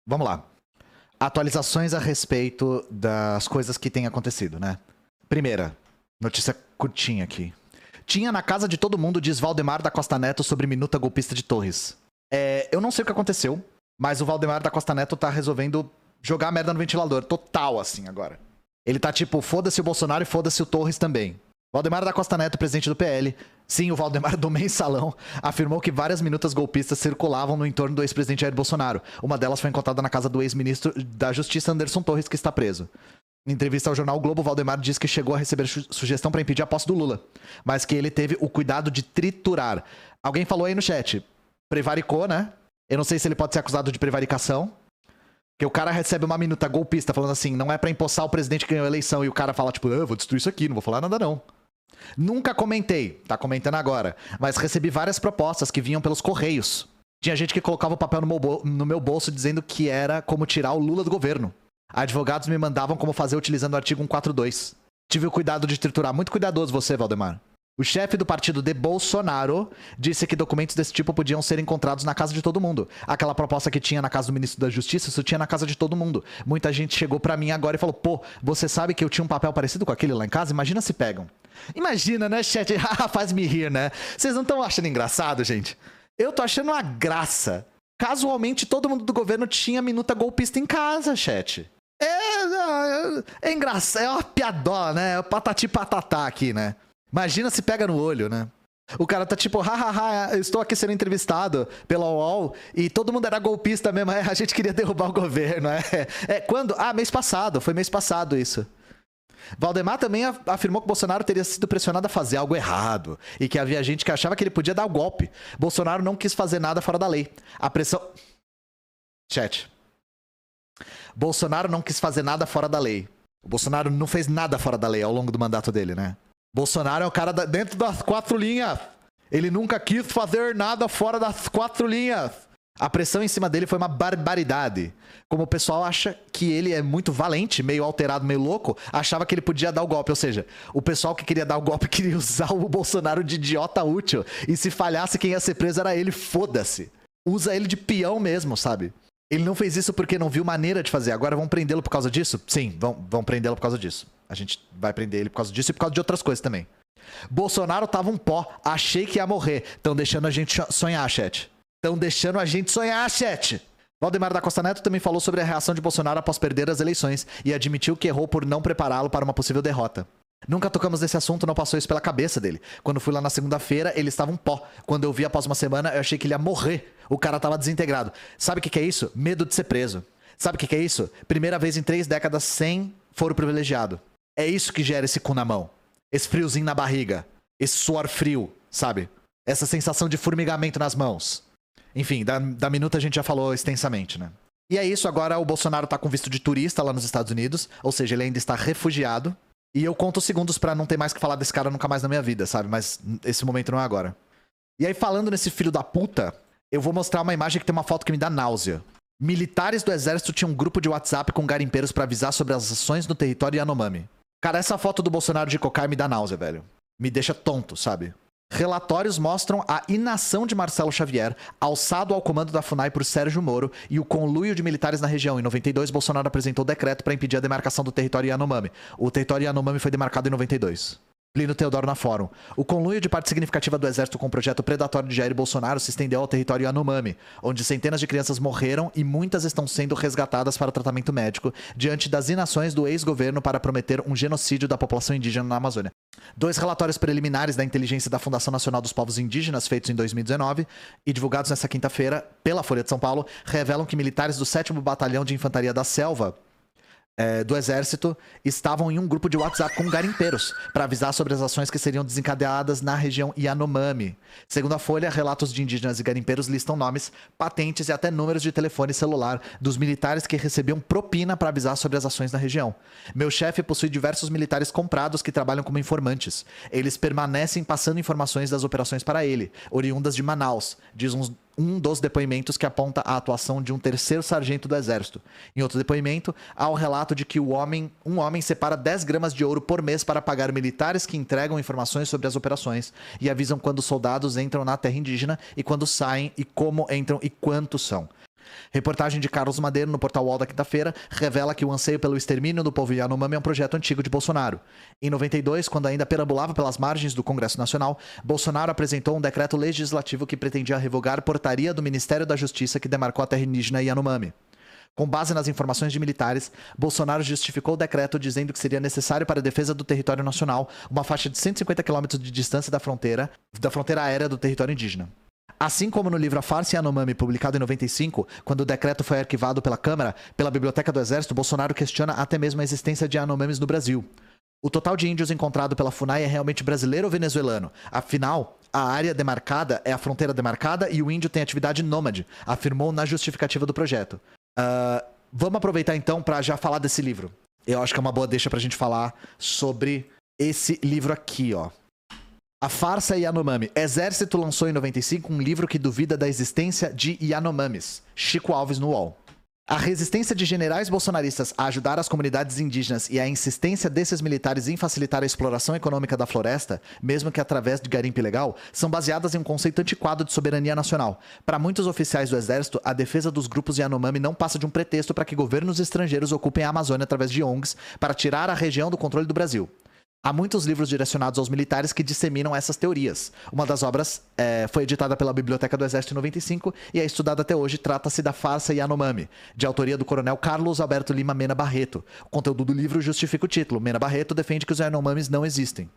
Vamos lá. Atualizações a respeito das coisas que têm acontecido, né? Primeira, notícia curtinha aqui. Tinha na casa de todo mundo, diz Valdemar da Costa Neto sobre minuta golpista de Torres. Eu não sei o que aconteceu, mas o Valdemar da Costa Neto tá resolvendo jogar a merda no ventilador. Total, assim, agora. Ele tá tipo, foda-se o Bolsonaro e foda-se o Torres também. Valdemar da Costa Neto, presidente do PL, sim, o Valdemar do Mensalão, afirmou que várias minutas golpistas circulavam no entorno do ex-presidente Jair Bolsonaro. Uma delas foi encontrada na casa do ex-ministro da Justiça, Anderson Torres, que está preso. Em entrevista ao jornal o Globo, Valdemar diz que chegou a receber sugestão para impedir a posse do Lula, mas que ele teve o cuidado de triturar. Alguém falou aí no chat, prevaricou, né? Eu não sei se ele pode ser acusado de prevaricação, que o cara recebe uma minuta golpista falando assim, não é pra empossar o presidente que ganhou a eleição, e o cara fala tipo, eu vou destruir isso aqui, não vou falar nada não. Nunca comentei, tá comentando agora, mas recebi várias propostas que vinham pelos correios. Tinha gente que colocava o papel no meu bolso dizendo que era como tirar o Lula do governo. Advogados me mandavam como fazer utilizando o artigo 142. Tive o cuidado de triturar. Muito cuidadoso você, Valdemar. O chefe do partido de Bolsonaro disse que documentos desse tipo podiam ser encontrados na casa de todo mundo. Aquela proposta que tinha na casa do ministro da Justiça, isso tinha na casa de todo mundo. Muita gente chegou pra mim agora e falou, pô, você sabe que eu tinha um papel parecido com aquele lá em casa? Imagina se pegam. Imagina, né, chat? Faz me rir, né? Vocês não estão achando engraçado, gente? Eu tô achando uma graça. Casualmente, todo mundo do governo tinha minuta golpista em casa, chat. É engraçado, é uma piadola, né? É patati patatá aqui, né? Imagina se pega no olho, né? O cara tá tipo, hahaha, eu estou aqui sendo entrevistado pela UOL e todo mundo era golpista mesmo, a gente queria derrubar o governo, quando? Mês passado, foi mês passado isso. Valdemar também afirmou que Bolsonaro teria sido pressionado a fazer algo errado e que havia gente que achava que ele podia dar o golpe. Bolsonaro não quis fazer nada fora da lei. A pressão... Chat. Bolsonaro não quis fazer nada fora da lei. O Bolsonaro não fez nada fora da lei ao longo do mandato dele, né? Bolsonaro é o cara dentro das 4 linhas. Ele nunca quis fazer nada fora das 4 linhas. A pressão em cima dele foi uma barbaridade. Como o pessoal acha que ele é muito valente, meio alterado, meio louco, achava que ele podia dar o golpe. Ou seja, o pessoal que queria dar o golpe queria usar o Bolsonaro de idiota útil. E se falhasse, quem ia ser preso era ele, foda-se. Usa ele de peão mesmo, sabe? Ele não fez isso porque não viu maneira de fazer. Agora vão prendê-lo por causa disso? Sim, vão prendê-lo por causa disso. A gente vai prender ele por causa disso e por causa de outras coisas também. Bolsonaro tava um pó. Achei que ia morrer. Estão deixando a gente sonhar, chat. Estão deixando a gente sonhar, chat. Valdemar da Costa Neto também falou sobre a reação de Bolsonaro após perder as eleições e admitiu que errou por não prepará-lo para uma possível derrota. Nunca tocamos nesse assunto, não passou isso pela cabeça dele. Quando fui lá na segunda-feira, ele estava um pó. Quando eu vi após uma semana, eu achei que ele ia morrer. O cara tava desintegrado. Sabe o que é isso? Medo de ser preso. Sabe o que é isso? Primeira vez em 3 décadas sem foro privilegiado. É isso que gera esse cu na mão. Esse friozinho na barriga. Esse suor frio, sabe? Essa sensação de formigamento nas mãos. Enfim, da minuta a gente já falou extensamente, né? E é isso, agora o Bolsonaro tá com visto de turista lá nos Estados Unidos. Ou seja, ele ainda está refugiado. E eu conto os segundos pra não ter mais que falar desse cara nunca mais na minha vida, sabe? Mas esse momento não é agora. E aí, falando nesse filho da puta, eu vou mostrar uma imagem que tem uma foto que me dá náusea. Militares do exército tinham um grupo de WhatsApp com garimpeiros pra avisar sobre as ações no território Yanomami. Cara, essa foto do Bolsonaro de cocaína me dá náusea, velho. Me deixa tonto, sabe? Relatórios mostram a inação de Marcelo Xavier, alçado ao comando da FUNAI por Sérgio Moro, e o conluio de militares na região. Em 92, Bolsonaro apresentou decreto para impedir a demarcação do território Yanomami. O território Yanomami foi demarcado em 92. Plínio Teodoro na Fórum. O conluio de parte significativa do exército com o projeto predatório de Jair Bolsonaro se estendeu ao território Yanomami, onde centenas de crianças morreram e muitas estão sendo resgatadas para tratamento médico, diante das inações do ex-governo para prometer um genocídio da população indígena na Amazônia. 2 relatórios preliminares da inteligência da Fundação Nacional dos Povos Indígenas, feitos em 2019 e divulgados nesta quinta-feira pela Folha de São Paulo, revelam que militares do 7º Batalhão de Infantaria da Selva do Exército estavam em um grupo de WhatsApp com garimpeiros para avisar sobre as ações que seriam desencadeadas na região Yanomami. Segundo a Folha, relatos de indígenas e garimpeiros listam nomes, patentes e até números de telefone celular dos militares que recebiam propina para avisar sobre as ações na região. Meu chefe possui diversos militares comprados que trabalham como informantes. Eles permanecem passando informações das operações para ele, oriundas de Manaus, diz um dos depoimentos que aponta a atuação de um 3º sargento do exército. Em outro depoimento, há o relato de que um homem separa 10 gramas de ouro por mês para pagar militares que entregam informações sobre as operações e avisam quando soldados entram na terra indígena e quando saem e como entram e quantos são. Reportagem de Carlos Madeiro no portal UOL da quinta-feira revela que o anseio pelo extermínio do povo Yanomami é um projeto antigo de Bolsonaro. Em 92, quando ainda perambulava pelas margens do Congresso Nacional, Bolsonaro apresentou um decreto legislativo que pretendia revogar portaria do Ministério da Justiça que demarcou a terra indígena Yanomami. Com base nas informações de militares, Bolsonaro justificou o decreto dizendo que seria necessário para a defesa do território nacional uma faixa de 150 quilômetros de distância da fronteira aérea do território indígena. Assim como no livro A Farsa Yanomami, publicado em 95, quando o decreto foi arquivado pela Câmara, pela Biblioteca do Exército, Bolsonaro questiona até mesmo a existência de Yanomamis no Brasil. O total de índios encontrado pela FUNAI é realmente brasileiro ou venezuelano? Afinal, a área demarcada é a fronteira demarcada e o índio tem atividade nômade, afirmou na justificativa do projeto. Vamos aproveitar então para já falar desse livro. Eu acho que é uma boa deixa pra gente falar sobre esse livro aqui, ó. A Farsa Yanomami. Exército lançou em 95 um livro que duvida da existência de Yanomamis. Chico Alves no UOL. A resistência de generais bolsonaristas a ajudar as comunidades indígenas e a insistência desses militares em facilitar a exploração econômica da floresta, mesmo que através de garimpo ilegal, são baseadas em um conceito antiquado de soberania nacional. Para muitos oficiais do exército, a defesa dos grupos Yanomami não passa de um pretexto para que governos estrangeiros ocupem a Amazônia através de ONGs para tirar a região do controle do Brasil. Há muitos livros direcionados aos militares que disseminam essas teorias. Uma das obras foi editada pela Biblioteca do Exército em 95 e é estudada até hoje. Trata-se da Farsa Yanomami, de autoria do coronel Carlos Alberto Lima Mena Barreto. O conteúdo do livro justifica o título. Mena Barreto defende que os Yanomamis não existem.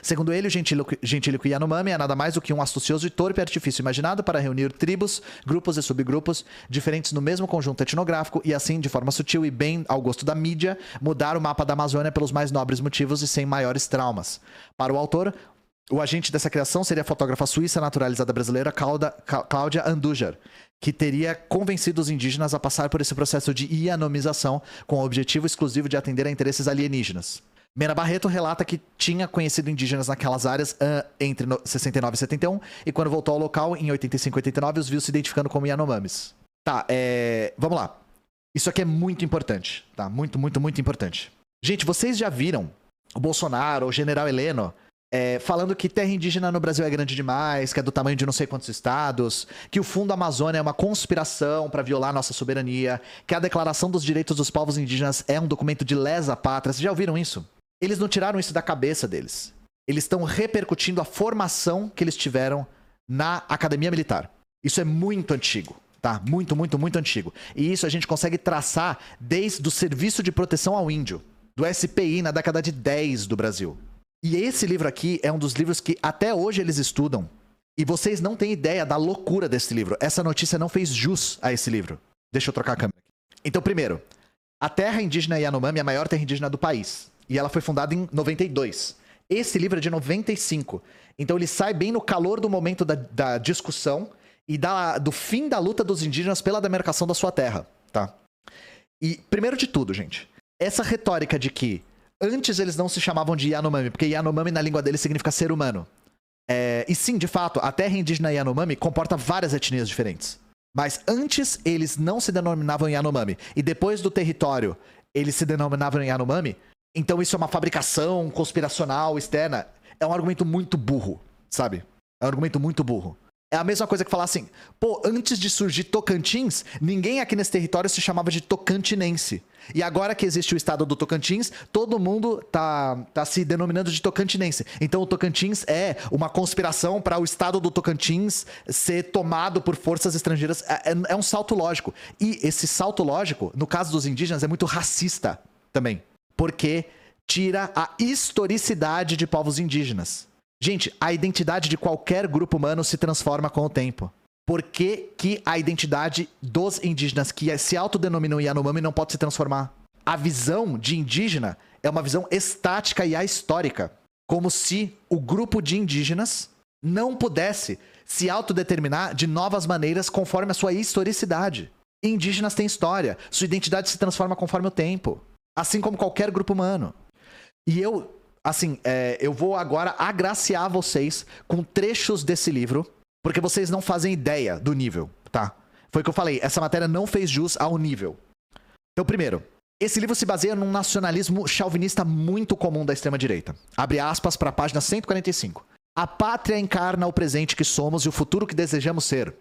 Segundo ele, o gentílico Yanomami é nada mais do que um astucioso e torpe artifício imaginado para reunir tribos, grupos e subgrupos diferentes no mesmo conjunto etnográfico e assim, de forma sutil e bem ao gosto da mídia, mudar o mapa da Amazônia pelos mais nobres motivos e sem maiores traumas. Para o autor, o agente dessa criação seria a fotógrafa suíça naturalizada brasileira Cláudia Andujar, que teria convencido os indígenas a passar por esse processo de yanomização com o objetivo exclusivo de atender a interesses alienígenas. Mena Barreto relata que tinha conhecido indígenas naquelas áreas entre 69 e 71 e quando voltou ao local em 85 e 89 os viu se identificando como Yanomamis. Tá, vamos lá. Isso aqui é muito importante, tá? Muito, muito, muito importante. Gente, vocês já viram o Bolsonaro, o General Heleno, falando que terra indígena no Brasil é grande demais, que é do tamanho de não sei quantos estados, que o Fundo Amazônia é uma conspiração para violar nossa soberania, que a Declaração dos Direitos dos Povos Indígenas é um documento de lesa pátria. Vocês já ouviram isso? Eles não tiraram isso da cabeça deles. Eles estão repercutindo a formação que eles tiveram na academia militar. Isso é muito antigo, tá? Muito, muito, muito antigo. E isso a gente consegue traçar desde o Serviço de Proteção ao Índio, do SPI, na década de 10 do Brasil. E esse livro aqui é um dos livros que até hoje eles estudam. E vocês não têm ideia da loucura desse livro. Essa notícia não fez jus a esse livro. Deixa eu trocar a câmera aqui. Então, primeiro, a terra indígena Yanomami é a maior terra indígena do país. E ela foi fundada em 92. Esse livro é de 95. Então ele sai bem no calor do momento da discussão e do fim da luta dos indígenas pela demarcação da sua terra, tá? E, primeiro de tudo, gente, essa retórica de que antes eles não se chamavam de Yanomami, porque Yanomami na língua deles significa ser humano. E sim, de fato, a terra indígena Yanomami comporta várias etnias diferentes. Mas antes eles não se denominavam Yanomami. E depois do território eles se denominavam Yanomami. Então isso é uma fabricação conspiracional externa. É um argumento muito burro, sabe? É um argumento muito burro. É a mesma coisa que falar assim, pô, antes de surgir Tocantins, ninguém aqui nesse território se chamava de tocantinense. E agora que existe o estado do Tocantins, todo mundo tá se denominando de tocantinense. Então o Tocantins é uma conspiração para o estado do Tocantins ser tomado por forças estrangeiras. É um salto lógico. E esse salto lógico, no caso dos indígenas, é muito racista também. Porque tira a historicidade de povos indígenas. Gente, a identidade de qualquer grupo humano se transforma com o tempo. Por que a identidade dos indígenas que se autodenominam Yanomami não pode se transformar? A visão de indígena é uma visão estática e ahistórica. Como se o grupo de indígenas não pudesse se autodeterminar de novas maneiras conforme a sua historicidade. Indígenas têm história. Sua identidade se transforma conforme o tempo. Assim como qualquer grupo humano. E eu, assim, eu vou agora agraciar vocês com trechos desse livro, porque vocês não fazem ideia do nível, tá? Foi o que eu falei, essa matéria não fez jus ao nível. Então, primeiro, esse livro se baseia num nacionalismo chauvinista muito comum da extrema-direita. Abre aspas para a página 145. A pátria encarna o presente que somos e o futuro que desejamos ser.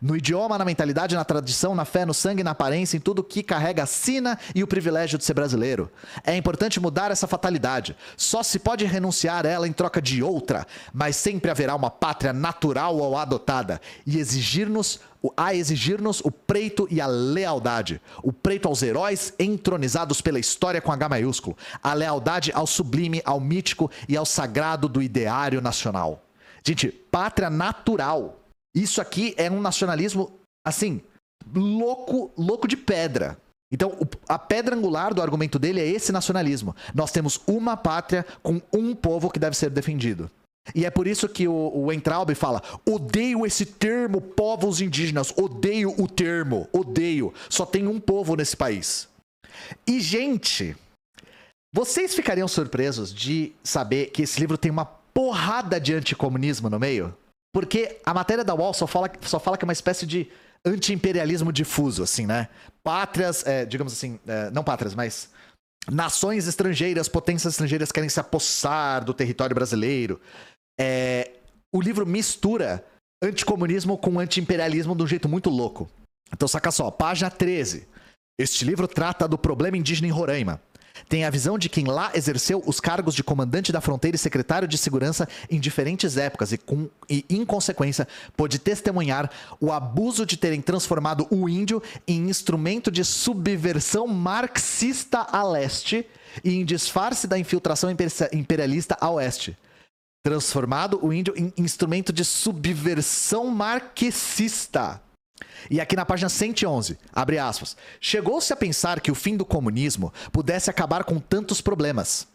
No idioma, na mentalidade, na tradição, na fé, no sangue, na aparência, em tudo que carrega a sina e o privilégio de ser brasileiro. É importante mudar essa fatalidade. Só se pode renunciar a ela em troca de outra, mas sempre haverá uma pátria natural ou adotada e exigir-nos o preito e a lealdade. O preito aos heróis entronizados pela história com H maiúsculo. A lealdade ao sublime, ao mítico e ao sagrado do ideário nacional. Gente, pátria natural. Isso aqui é um nacionalismo, assim, louco de pedra. Então, a pedra angular do argumento dele é esse nacionalismo. Nós temos uma pátria com um povo que deve ser defendido. E é por isso que o Weintraub fala: odeio esse termo, povos indígenas, odeio o termo, odeio. Só tem um povo nesse país. E, gente, vocês ficariam surpresos de saber que esse livro tem uma porrada de anticomunismo no meio? Porque a matéria da UOL só fala que é uma espécie de anti-imperialismo difuso, assim, né? Pátrias, digamos assim, não pátrias, mas nações estrangeiras, potências estrangeiras querem se apossar do território brasileiro. O livro mistura anticomunismo com anti-imperialismo de um jeito muito louco. Então, saca só, página 13. Este livro trata do problema indígena em Roraima. Tem a visão de quem lá exerceu os cargos de comandante da fronteira e secretário de segurança em diferentes épocas e, em consequência, pôde testemunhar o abuso de terem transformado o índio em instrumento de subversão marxista a leste e em disfarce da infiltração imperialista a oeste. Transformado o índio em instrumento de subversão marxista. E aqui na página 111, abre aspas, chegou-se a pensar que o fim do comunismo pudesse acabar com tantos problemas.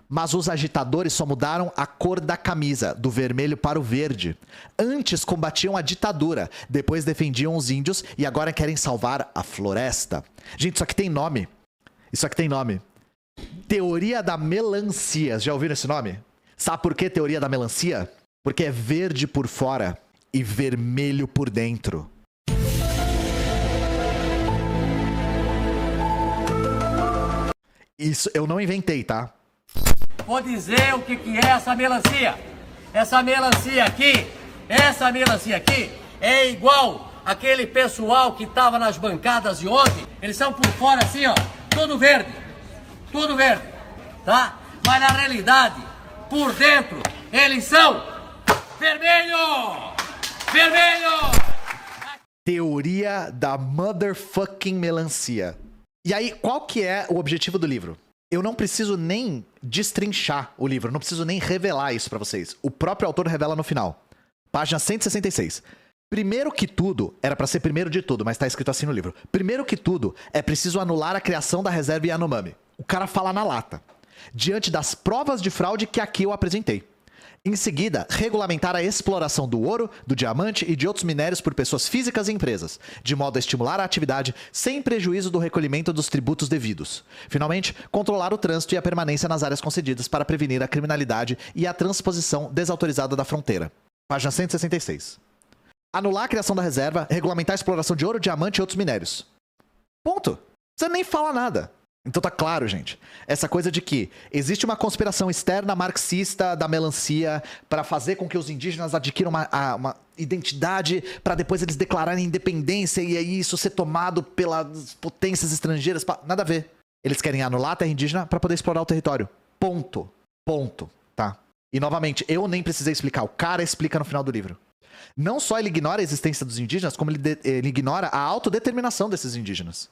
Mas os agitadores só mudaram a cor da camisa, do vermelho para o verde. Antes combatiam a ditadura, depois defendiam os índios e agora querem salvar a floresta. Gente, isso aqui tem nome. Isso aqui tem nome. Teoria da melancia. Já ouviram esse nome? Sabe por que teoria da melancia? Porque é verde por fora e vermelho por dentro. Isso eu não inventei, tá? Vou dizer o que é essa melancia. Essa melancia aqui é igual aquele pessoal que tava nas bancadas de ontem. Eles são por fora assim, ó, tudo verde, tá? Mas na realidade, por dentro, eles são vermelho! Teoria da motherfucking melancia. E aí, qual que é o objetivo do livro? Eu não preciso nem destrinchar o livro, não preciso nem revelar isso pra vocês. O próprio autor revela no final. Página 166. Primeiro que tudo, era pra ser primeiro de tudo, mas tá escrito assim no livro. Primeiro que tudo, é preciso anular a criação da reserva Yanomami. O cara fala na lata. Diante das provas de fraude que aqui eu apresentei. Em seguida, regulamentar a exploração do ouro, do diamante e de outros minérios por pessoas físicas e empresas, de modo a estimular a atividade sem prejuízo do recolhimento dos tributos devidos. Finalmente, controlar o trânsito e a permanência nas áreas concedidas para prevenir a criminalidade e a transposição desautorizada da fronteira. Página 166. Anular a criação da reserva, regulamentar a exploração de ouro, diamante e outros minérios. Ponto. Você nem fala nada. Então tá claro, gente. Essa coisa de que existe uma conspiração externa marxista da melancia para fazer com que os indígenas adquiram uma identidade para depois eles declararem independência e aí isso ser tomado pelas potências estrangeiras. Nada a ver. Eles querem anular a terra indígena para poder explorar o território. Ponto. Ponto. Tá? E novamente, eu nem precisei explicar. O cara explica no final do livro. Não só ele ignora a existência dos indígenas, como ele ignora a autodeterminação desses indígenas.